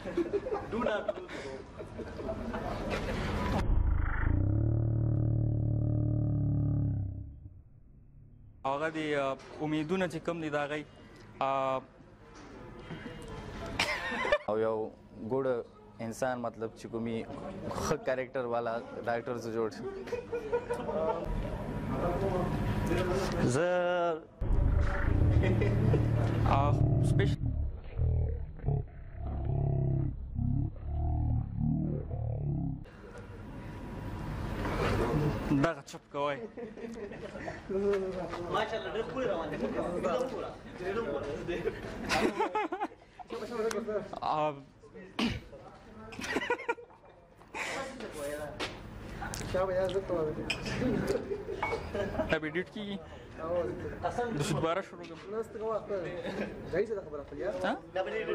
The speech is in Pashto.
Do not do so. هغه دی امیدونه چې کم دي د هغې او یو ګوډ انسان مطلب چې کومي ښه کریکټر والا ډاکټر سے جوړ شي زه سپیشل دغه چپ کوئ ماشاءالله ډېر ښکلي روان دي اب ایډیټ کیږي د سود باره شروع کوم دا به ډېر